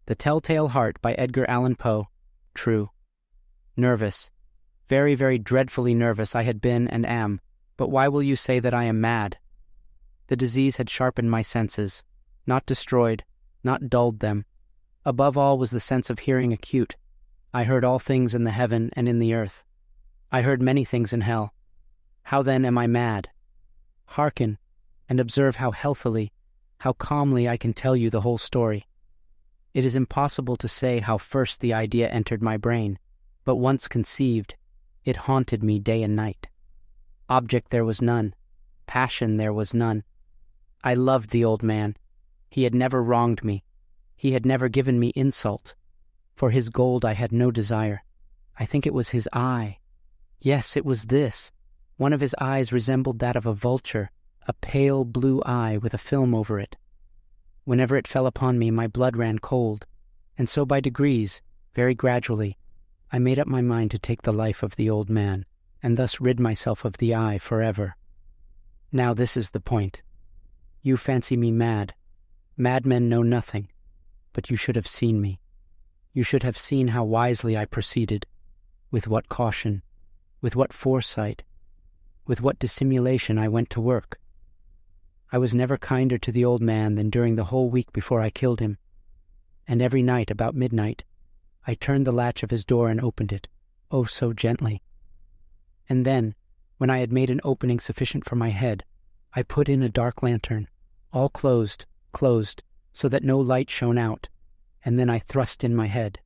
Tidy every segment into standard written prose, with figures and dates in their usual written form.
The Telltale Heart by Edgar Allan Poe. True. Nervous. Very, very dreadfully nervous I had been and am, but why will you say that I am mad? The disease had sharpened my senses, not destroyed, not dulled them. Above all was the sense of hearing acute. I heard all things in the heaven and in the earth. I heard many things in hell. How then am I mad? Hearken, and observe how healthily, how calmly I can tell you the whole story. It is impossible to say how first the idea entered my brain, but once conceived, it haunted me day and night. Object there was none. Passion there was none. I loved the old man. He had never wronged me. He had never given me insult. For his gold I had no desire. I think it was his eye. Yes, it was this. One of his eyes resembled that of a vulture, a pale blue eye with a film over it. Whenever it fell upon me, my blood ran cold, and so by degrees, very gradually, I made up my mind to take the life of the old man, and thus rid myself of the eye forever. Now this is the point. You fancy me mad. Madmen know nothing, but you should have seen me. You should have seen how wisely I proceeded, with what caution, with what foresight, with what dissimulation I went to work. I was never kinder to the old man than during the whole week before I killed him, and every night about midnight I turned the latch of his door and opened it, oh so gently. And then, when I had made an opening sufficient for my head, I put in a dark lantern, all closed, so that no light shone out, and then I thrust in my head.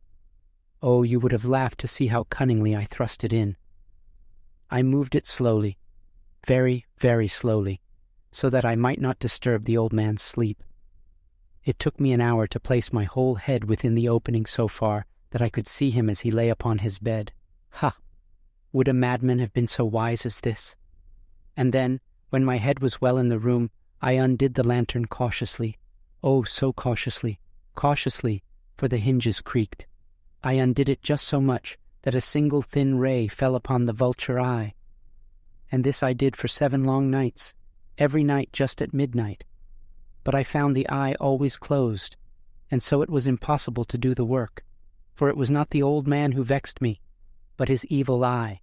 Oh, you would have laughed to see how cunningly I thrust it in. I moved it slowly, very, very slowly, so that I might not disturb the old man's sleep. It took me an hour to place my whole head within the opening so far that I could see him as he lay upon his bed. Ha! Would a madman have been so wise as this? And then, when my head was well in the room, I undid the lantern cautiously. Oh, so cautiously, for the hinges creaked. I undid it just so much that a single thin ray fell upon the vulture eye. And this I did for 7 long nights, every night just at midnight. But I found the eye always closed, and so it was impossible to do the work, for it was not the old man who vexed me, but his evil eye.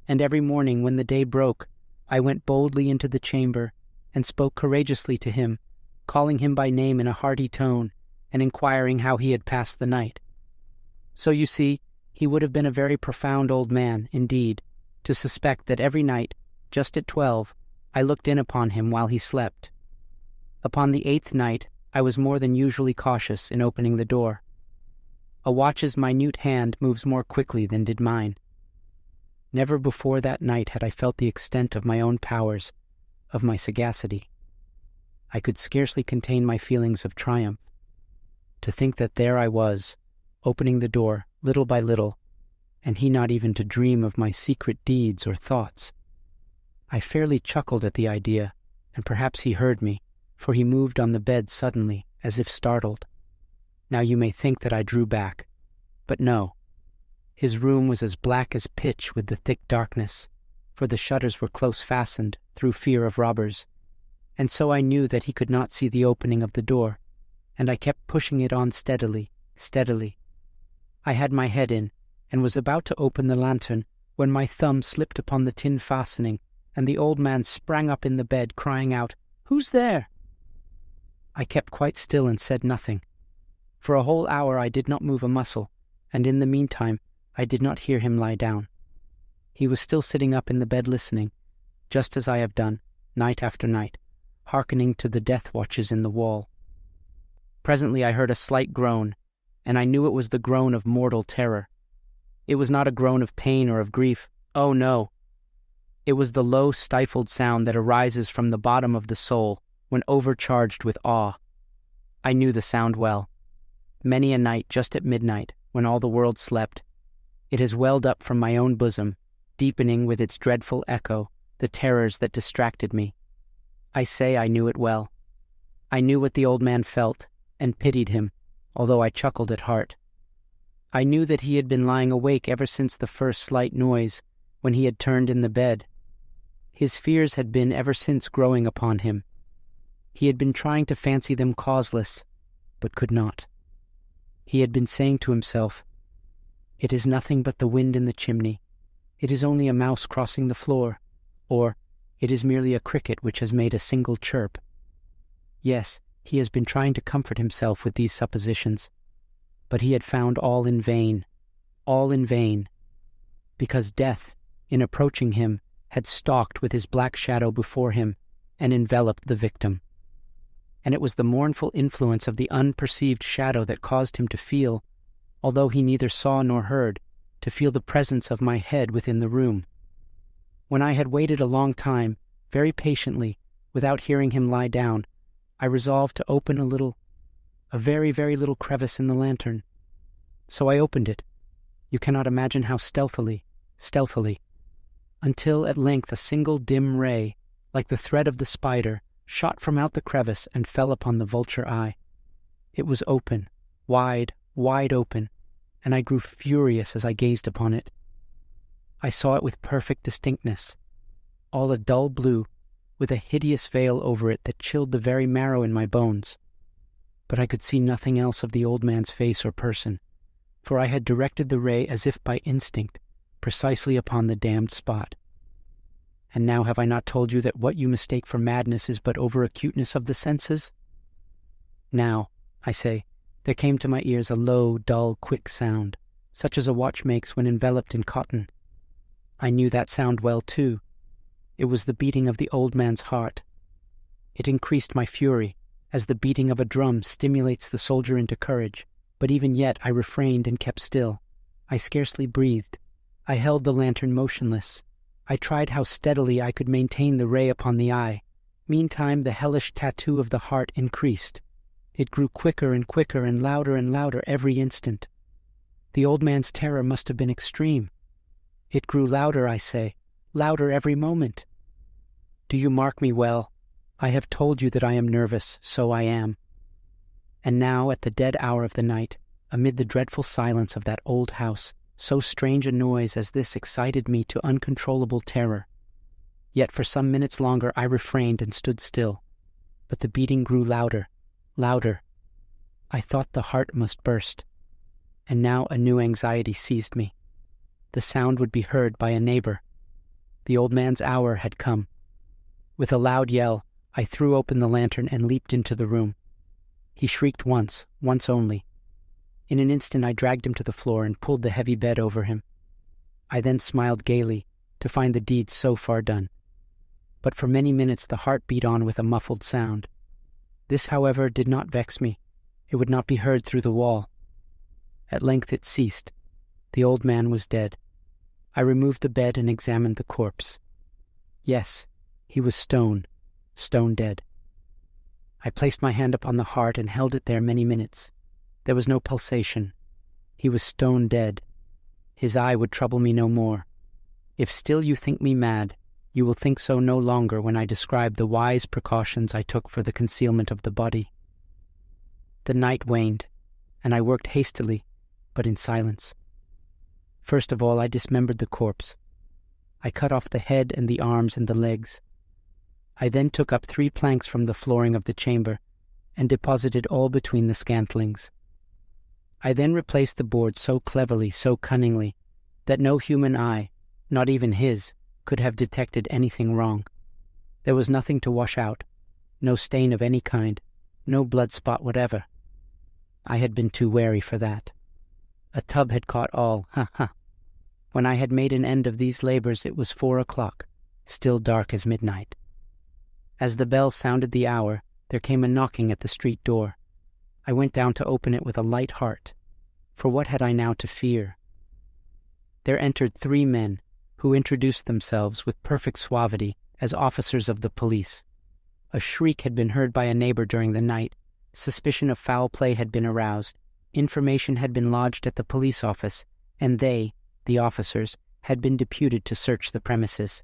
And every morning when the day broke, I went boldly into the chamber, and spoke courageously to him, calling him by name in a hearty tone, and inquiring how he had passed the night. So you see, he would have been a very profound old man, indeed, to suspect that every night, just at 12, I looked in upon him while he slept. Upon the 8th night, I was more than usually cautious in opening the door. A watch's minute hand moves more quickly than did mine. Never before that night had I felt the extent of my own powers, of my sagacity. I could scarcely contain my feelings of triumph. To think that there I was, opening the door, little by little, and he not even to dream of my secret deeds or thoughts. I fairly chuckled at the idea, and perhaps he heard me, for he moved on the bed suddenly, as if startled. Now you may think that I drew back, but no. His room was as black as pitch with the thick darkness, for the shutters were close fastened, through fear of robbers, and so I knew that he could not see the opening of the door, and I kept pushing it on steadily. I had my head in, and was about to open the lantern, when my thumb slipped upon the tin fastening, and the old man sprang up in the bed, crying out, "Who's there?" I kept quite still and said nothing. For a whole hour I did not move a muscle, and in the meantime I did not hear him lie down. He was still sitting up in the bed listening, just as I have done, night after night, hearkening to the death watches in the wall. Presently I heard a slight groan, and I knew it was the groan of mortal terror. It was not a groan of pain or of grief. Oh, no! It was the low, stifled sound that arises from the bottom of the soul when overcharged with awe. I knew the sound well. Many a night, just at midnight, when all the world slept, it has welled up from my own bosom, deepening with its dreadful echo the terrors that distracted me. I say I knew it well. I knew what the old man felt, and pitied him, although I chuckled at heart. I knew that he had been lying awake ever since the first slight noise, when he had turned in the bed. His fears had been ever since growing upon him. He had been trying to fancy them causeless, but could not. He had been saying to himself, "It is nothing but the wind in the chimney. It is only a mouse crossing the floor," or "It is merely a cricket which has made a single chirp." Yes, he has been trying to comfort himself with these suppositions, but he had found all in vain, because death, in approaching him, had stalked with his black shadow before him and enveloped the victim. And it was the mournful influence of the unperceived shadow that caused him to feel, although he neither saw nor heard, to feel the presence of my head within the room. When I had waited a long time, very patiently, without hearing him lie down, I resolved to open a very, very little crevice in the lantern. So I opened it. You cannot imagine how stealthily, until at length a single dim ray, like the thread of the spider, shot from out the crevice and fell upon the vulture eye. It was open, wide open, and I grew furious as I gazed upon it. I saw it with perfect distinctness, all a dull blue, with a hideous veil over it that chilled the very marrow in my bones. But I could see nothing else of the old man's face or person, for I had directed the ray as if by instinct, precisely upon the damned spot. And now have I not told you that what you mistake for madness is but over-acuteness of the senses? Now, I say, there came to my ears a low, dull, quick sound, such as a watch makes when enveloped in cotton. I knew that sound well, too. It was the beating of the old man's heart. It increased my fury, as the beating of a drum stimulates the soldier into courage, but even yet I refrained and kept still. I scarcely breathed. I held the lantern motionless. I tried how steadily I could maintain the ray upon the eye. Meantime the hellish tattoo of the heart increased. It grew quicker and louder every instant. The old man's terror must have been extreme. It grew louder, I say, louder every moment. Do you mark me well? I have told you that I am nervous, so I am. And now, at the dead hour of the night, amid the dreadful silence of that old house, so strange a noise as this excited me to uncontrollable terror. Yet for some minutes longer I refrained and stood still, but the beating grew louder. I thought the heart must burst, and now a new anxiety seized me. The sound would be heard by a neighbor. The old man's hour had come. With a loud yell, I threw open the lantern and leaped into the room. He shrieked once only. In an instant I dragged him to the floor and pulled the heavy bed over him. I then smiled gaily to find the deed so far done. But for many minutes the heart beat on with a muffled sound. This, however, did not vex me. It would not be heard through the wall. At length it ceased. The old man was dead. I removed the bed and examined the corpse. Yes, he was stone dead. I placed my hand upon the heart and held it there many minutes. There was no pulsation. He was stone dead. His eye would trouble me no more. If still you think me mad, you will think so no longer when I describe the wise precautions I took for the concealment of the body. The night waned, and I worked hastily, but in silence. First of all, I dismembered the corpse. I cut off the head and the arms and the legs. I then took up 3 planks from the flooring of the chamber and deposited all between the scantlings. I then replaced the board so cleverly, so cunningly, that no human eye, not even his, could have detected anything wrong. There was nothing to wash out, no stain of any kind, no blood spot whatever. I had been too wary for that. A tub had caught all, When I had made an end of these labors it was 4 o'clock, still dark as midnight. As the bell sounded the hour, there came a knocking at the street door. I went down to open it with a light heart, for what had I now to fear? There entered 3 men, who introduced themselves with perfect suavity as officers of the police. A shriek had been heard by a neighbor during the night. Suspicion of foul play had been aroused. Information had been lodged at the police office, and they, the officers, had been deputed to search the premises.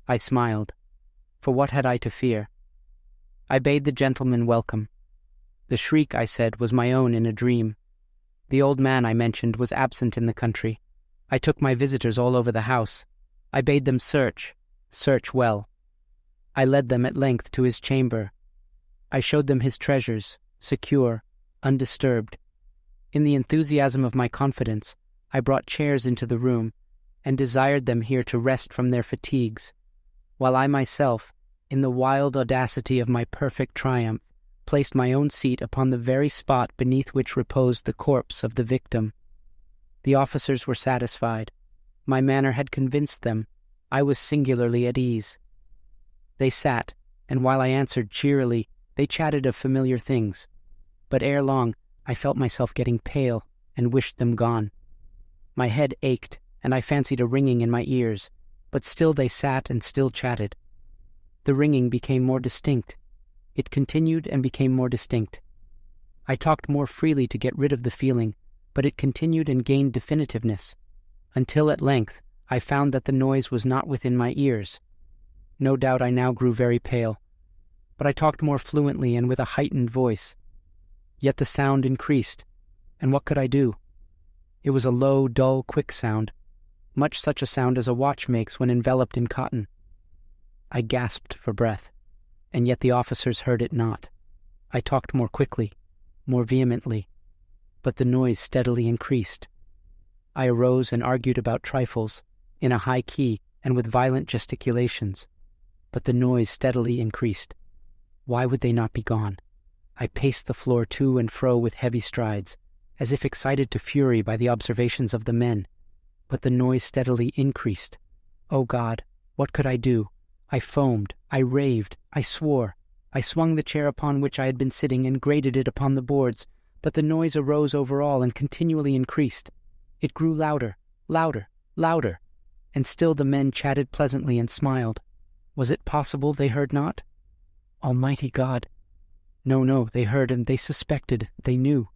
I smiled, for what had I to fear? I bade the gentlemen welcome. The shriek, I said, was my own in a dream. The old man, I mentioned, was absent in the country. I took my visitors all over the house. I bade them search well. I led them at length to his chamber. I showed them his treasures, secure, undisturbed. In the enthusiasm of my confidence, I brought chairs into the room, and desired them here to rest from their fatigues, while I myself, in the wild audacity of my perfect triumph, placed my own seat upon the very spot beneath which reposed the corpse of the victim. The officers were satisfied. My manner had convinced them. I was singularly at ease. They sat, and while I answered cheerily, they chatted of familiar things. But ere long, I felt myself getting pale, and wished them gone. My head ached, and I fancied a ringing in my ears, but still they sat and still chatted. The ringing became more distinct. It continued and became more distinct. I talked more freely to get rid of the feeling, but it continued and gained definitiveness, until at length I found that the noise was not within my ears. No doubt I now grew very pale, but I talked more fluently and with a heightened voice. Yet the sound increased, and what could I do? It was a low, dull, quick sound, much such a sound as a watch makes when enveloped in cotton. I gasped for breath, and yet the officers heard it not. I talked more quickly, more vehemently, but the noise steadily increased. I arose and argued about trifles, in a high key and with violent gesticulations, but the noise steadily increased. Why would they not be gone? I paced the floor to and fro with heavy strides, as if excited to fury by the observations of the men, but the noise steadily increased. O God, what could I do? I foamed, I raved, I swore. I swung the chair upon which I had been sitting and grated it upon the boards, but the noise arose over all and continually increased. It grew louder, louder, louder, and still the men chatted pleasantly and smiled. Was it possible they heard not? Almighty God! No, they heard and they suspected, they knew.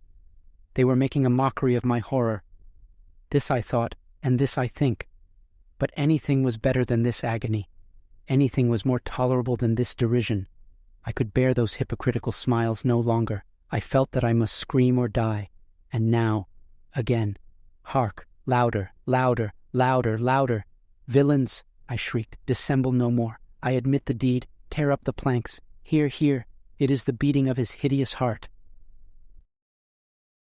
They were making a mockery of my horror. This I thought, and this I think. But anything was better than this agony. Anything was more tolerable than this derision. I could bear those hypocritical smiles no longer. I felt that I must scream or die. And now, again. Hark! Louder, louder, louder, louder. Villains! I shrieked. Dissemble no more. I admit the deed. Tear up the planks. Here, here. It is the beating of his hideous heart.